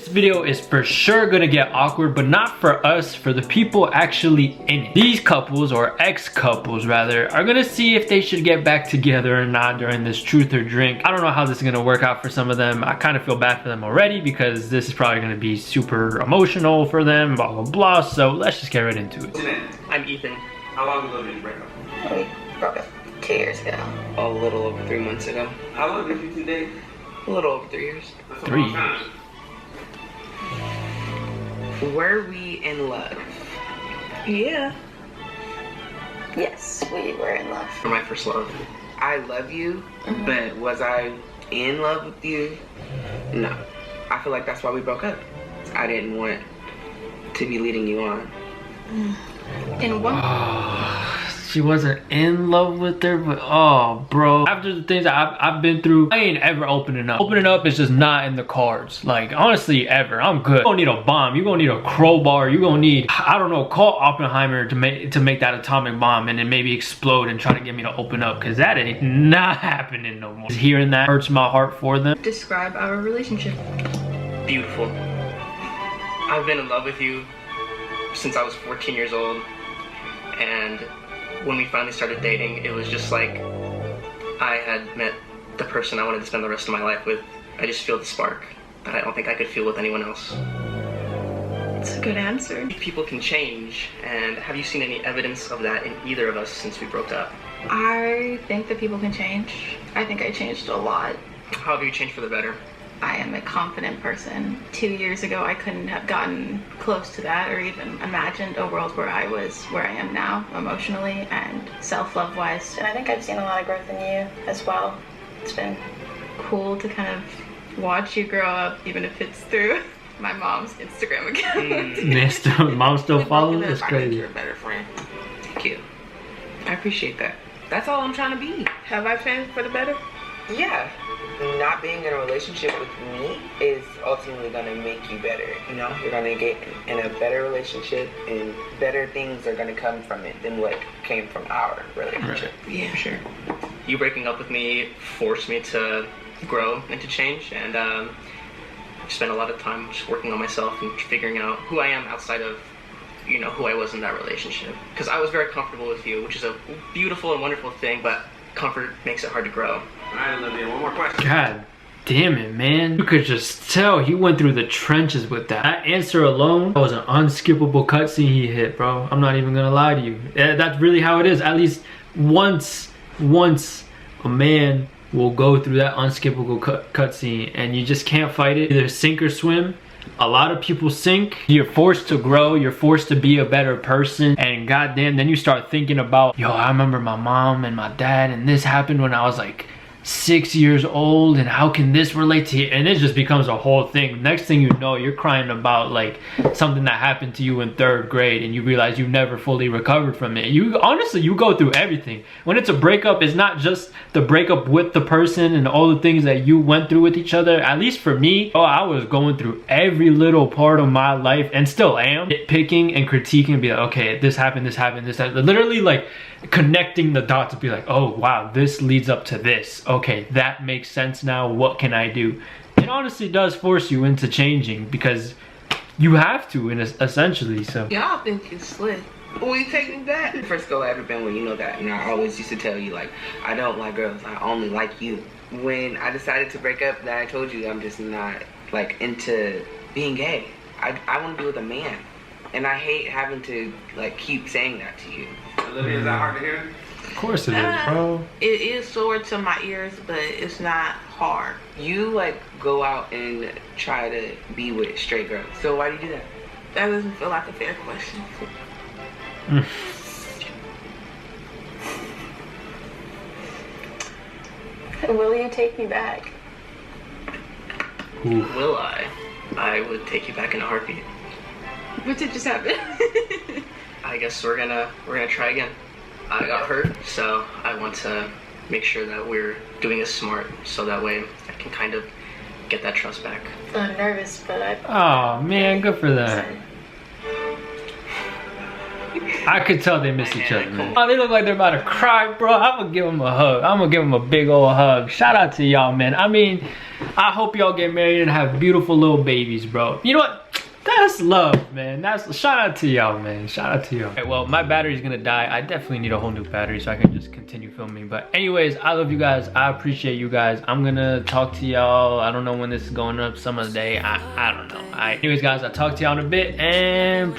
video is for sure gonna get awkward, but not for us, for the people actually in it. These couples, or ex-couples rather, are gonna see if they should get back together or not during this truth or drink. I don't know how this is gonna work out for some of them. I kind of feel bad for them already because this is probably gonna be super emotional for them, blah blah blah. So let's just get right into it. What's your name? I'm Ethan. How long ago did you break up? We broke up 2 years ago. A little over 3 months ago. How long did you two date? A little over 3 years. That's a 3 long time. Were we in love? Yeah. Yes, we were in love. For my first love. I love you, but was I in love with you? No. I feel like that's why we broke up. I didn't want to be leading you on. In one. She wasn't in love with her, but oh bro, after the things that I've been through, I ain't ever opening up. Opening up is just not in the cards. Like honestly, ever. I'm good. You gonna need a bomb, you gonna need a crowbar, you gonna need, I don't know, call Oppenheimer to make that atomic bomb and then maybe explode and try to get me to open up, because that ain't not happening no more. Hearing that hurts my heart for them. Describe our relationship. Beautiful. I've been in love with you since I was 14 years old, and when we finally started dating, it was just like I had met the person I wanted to spend the rest of my life with. I just feel the spark that I don't think I could feel with anyone else. That's a good answer. People can change, and have you seen any evidence of that in either of us since we broke up? I think that people can change. I think I changed a lot. How have you changed for the better? I am a confident person. 2 years ago, I couldn't have gotten close to that or even imagined a world where I was where I am now, emotionally and self-love wise. And I think I've seen a lot of growth in you as well. It's been cool to kind of watch you grow up, even if it's through my mom's Instagram account. Mom still follows? That's I think crazy. you're a better friend. Thank you. I appreciate that. That's all I'm trying to be. Have I changed for the better? Yeah, not being in a relationship with me is ultimately gonna make you better. You know, you're gonna get in a better relationship, and better things are gonna come from it than what came from our relationship. Right. Yeah, sure. You breaking up with me forced me to grow and to change, and I've spent a lot of time just working on myself and figuring out who I am outside of, you know, who I was in that relationship. Because I was very comfortable with you, which is a beautiful and wonderful thing, but comfort makes it hard to grow. Alright, Olivia, one more question. God damn it, man. You could just tell he went through the trenches with that. That answer alone, that was an unskippable cutscene he hit, bro. I'm not even gonna lie to you. That's really how it is. At least once a man will go through that unskippable cutscene and you just can't fight it. Either sink or swim. A lot of people sink. You're forced to grow, you're forced to be a better person, and goddamn, then you start thinking about, yo, I remember my mom and my dad and this happened when I was like 6 years old, and how can this relate to you? And it just becomes a whole thing. Next thing you know, you're crying about like something that happened to you in 3rd grade and you realize you never fully recovered from it. You honestly, you go through everything. When it's a breakup, it's not just the breakup with the person and all the things that you went through with each other. At least for me, oh, I was going through every little part of my life and still am, nitpicking and critiquing and be like, okay, this happened, this happened, this happened. Literally like connecting the dots to be like, oh wow, this leads up to this. Okay, that makes sense now. What can I do? It honestly does force you into changing because you have to, essentially. So Y'all think you slick. Will you take me back? The first girl I ever been with, you know that. And I always used to tell you, like, I don't like girls, I only like you. When I decided to break up, then I told you I'm just not, like, into being gay. I want to be with a man. And I hate having to, like, keep saying that to you. Olivia, is that hard to hear? of course it is, bro. It is sore to my ears, but it's not hard. You, like, go out and try to be with straight girls. So why do you do that? That doesn't feel like a fair question. Will you take me back? Ooh. Will I? I would take you back in a heartbeat. What did just happen? I guess we're gonna try again. I got hurt, so I want to make sure that we're doing this smart, so that way I can kind of get that trust back. I'm nervous, but Oh man, good for that. I could tell they miss each other, man. Oh, they look like they're about to cry, bro. I'm gonna give them a hug. I'm gonna give them a big old hug. Shout out to y'all, man. I mean, I hope y'all get married and have beautiful little babies, bro. You know what? That's love, man. That's shout out to y'all, man. Shout out to y'all. Okay, well, my battery's gonna die. I definitely need a whole new battery so I can just continue filming. But anyways, I love you guys. I appreciate you guys. I'm gonna talk to y'all. I don't know when this is going up. Some other day. I don't know. Anyways, guys, I'll talk to y'all in a bit and